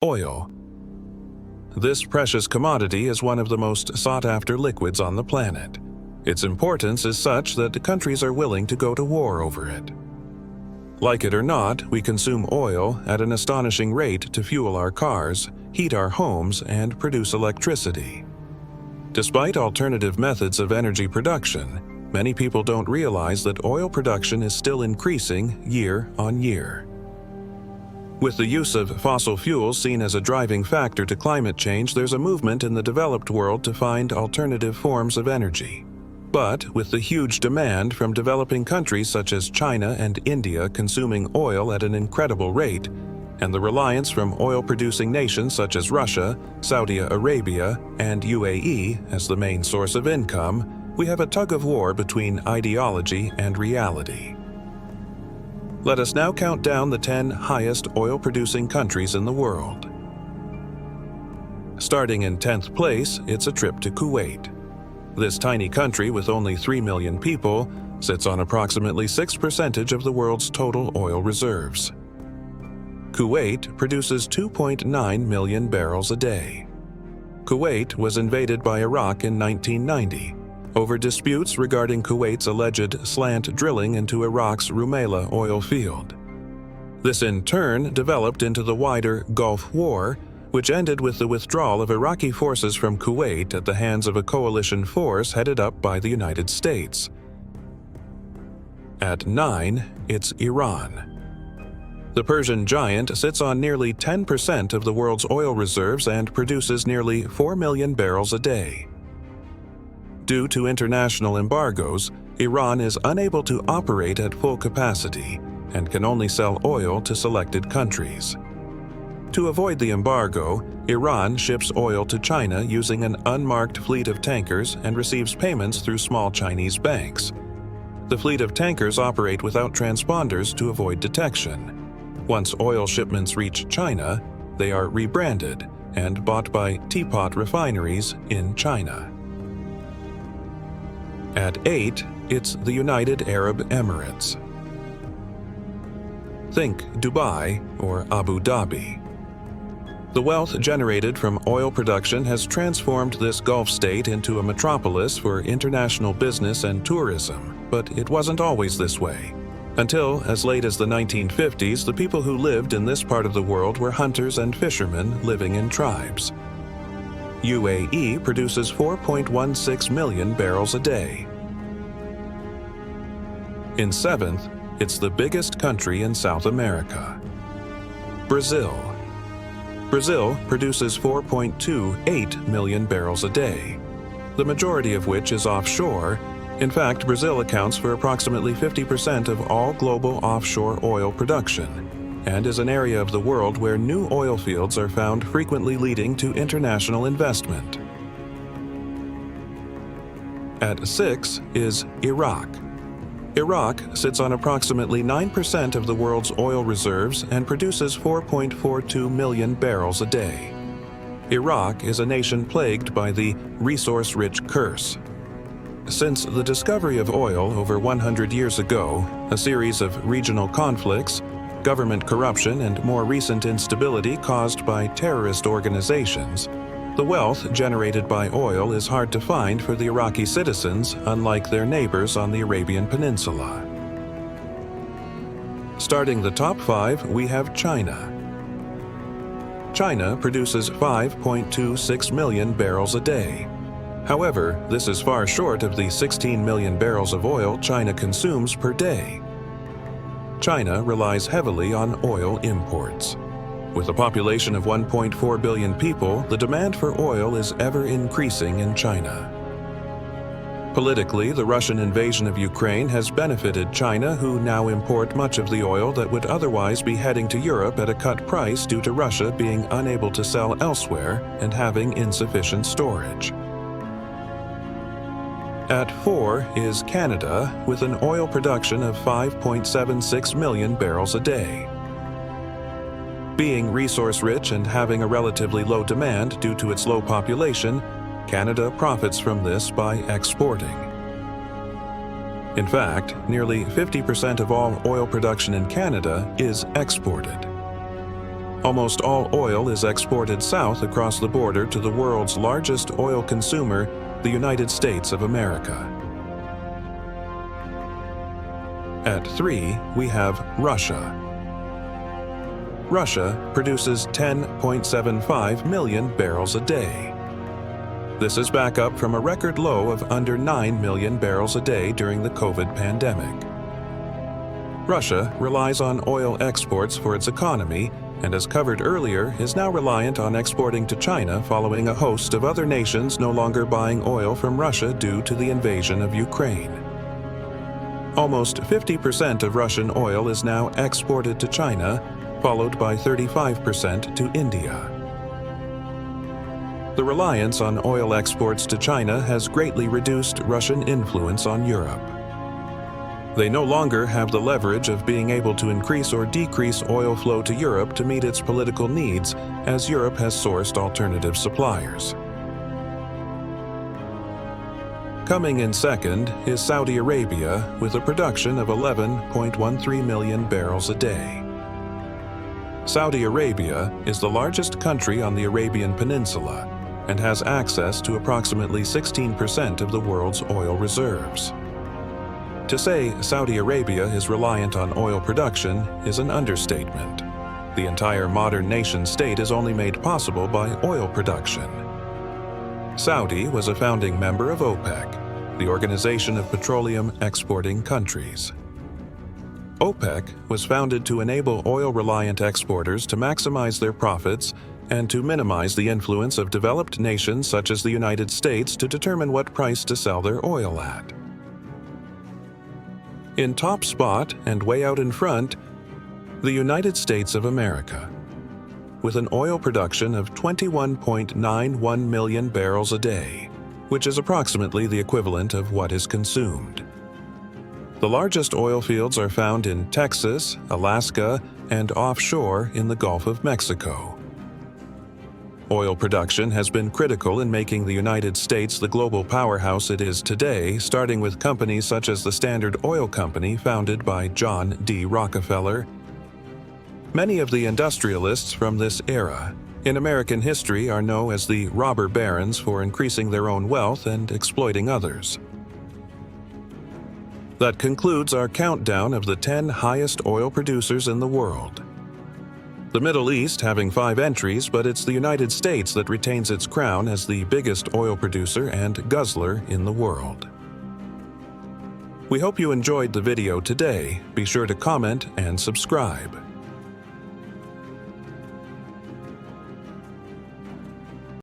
Oil. This precious commodity is one of the most sought-after liquids on the planet. Its importance is such that countries are willing to go to war over it. Like it or not, we consume oil at an astonishing rate to fuel our cars, heat our homes, and produce electricity. Despite alternative methods of energy production, many people don't realize that oil production is still increasing year on year. With the use of fossil fuels seen as a driving factor to climate change, there's a movement in the developed world to find alternative forms of energy. But with the huge demand from developing countries such as China and India consuming oil at an incredible rate, and the reliance from oil-producing nations such as Russia, Saudi Arabia, and UAE as the main source of income, we have a tug-of-war between ideology and reality. Let us now count down the 10 highest oil-producing countries in the world. Starting in 10th place, it's a trip to Kuwait. This tiny country with only 3 million people sits on approximately 6% of the world's total oil reserves. Kuwait produces 2.9 million barrels a day. Kuwait was invaded by Iraq in 1990 over disputes regarding Kuwait's alleged slant drilling into Iraq's Rumaila oil field. This in turn developed into the wider Gulf War, which ended with the withdrawal of Iraqi forces from Kuwait at the hands of a coalition force headed up by the United States. At 9, it's Iran. The Persian giant sits on nearly 10% of the world's oil reserves and produces nearly 4 million barrels a day. Due to international embargoes, Iran is unable to operate at full capacity and can only sell oil to selected countries. To avoid the embargo, Iran ships oil to China using an unmarked fleet of tankers and receives payments through small Chinese banks. The fleet of tankers operate without transponders to avoid detection. Once oil shipments reach China, they are rebranded and bought by teapot refineries in China. At 8, it's the United Arab Emirates. Think Dubai or Abu Dhabi. The wealth generated from oil production has transformed this Gulf state into a metropolis for international business and tourism, but it wasn't always this way. Until as late as the 1950s, the people who lived in this part of the world were hunters and fishermen living in tribes. UAE produces 4.16 million barrels a day. In 7th, it's the biggest country in South America. Brazil. Brazil produces 4.28 million barrels a day, the majority of which is offshore. In fact, Brazil accounts for approximately 50% of all global offshore oil production, and is an area of the world where new oil fields are found, frequently leading to international investment. At 6 is Iraq. Iraq sits on approximately 9% of the world's oil reserves and produces 4.42 million barrels a day. Iraq is a nation plagued by the resource-rich curse. Since the discovery of oil over 100 years ago, a series of regional conflicts, government corruption, and more recent instability caused by terrorist organizations, the wealth generated by oil is hard to find for the Iraqi citizens, unlike their neighbors on the Arabian Peninsula. Starting the top 5, we have China. China produces 5.26 million barrels a day. However, this is far short of the 16 million barrels of oil China consumes per day. China relies heavily on oil imports. With a population of 1.4 billion people, the demand for oil is ever increasing in China. Politically, the Russian invasion of Ukraine has benefited China, who now import much of the oil that would otherwise be heading to Europe at a cut price due to Russia being unable to sell elsewhere and having insufficient storage. At 4 is Canada, with an oil production of 5.76 million barrels a day. Being resource-rich and having a relatively low demand due to its low population, Canada profits from this by exporting. In fact, nearly 50% of all oil production in Canada is exported. Almost all oil is exported south across the border to the world's largest oil consumer, the United States of America. At 3, we have Russia. Russia produces 10.75 million barrels a day. This is back up from a record low of under 9 million barrels a day during the COVID pandemic. Russia relies on oil exports for its economy, and as covered earlier, is now reliant on exporting to China following a host of other nations no longer buying oil from Russia due to the invasion of Ukraine. Almost 50% of Russian oil is now exported to China, followed by 35% to India. The reliance on oil exports to China has greatly reduced Russian influence on Europe. They no longer have the leverage of being able to increase or decrease oil flow to Europe to meet its political needs, as Europe has sourced alternative suppliers. Coming in second is Saudi Arabia with a production of 11.13 million barrels a day. Saudi Arabia is the largest country on the Arabian Peninsula and has access to approximately 16% of the world's oil reserves. To say Saudi Arabia is reliant on oil production is an understatement. The entire modern nation-state is only made possible by oil production. Saudi was a founding member of OPEC, the Organization of Petroleum Exporting Countries. OPEC was founded to enable oil-reliant exporters to maximize their profits and to minimize the influence of developed nations such as the United States to determine what price to sell their oil at. In top spot and way out in front, the United States of America, with an oil production of 21.91 million barrels a day, which is approximately the equivalent of what is consumed. The largest oil fields are found in Texas, Alaska, and offshore in the Gulf of Mexico. Oil production has been critical in making the United States the global powerhouse it is today, starting with companies such as the Standard Oil Company, founded by John D. Rockefeller. Many of the industrialists from this era in American history are known as the robber barons for increasing their own wealth and exploiting others. That concludes our countdown of the 10 highest oil producers in the world. The Middle East having 5 entries, but it's the United States that retains its crown as the biggest oil producer and guzzler in the world. We hope you enjoyed the video today. Be sure to comment and subscribe.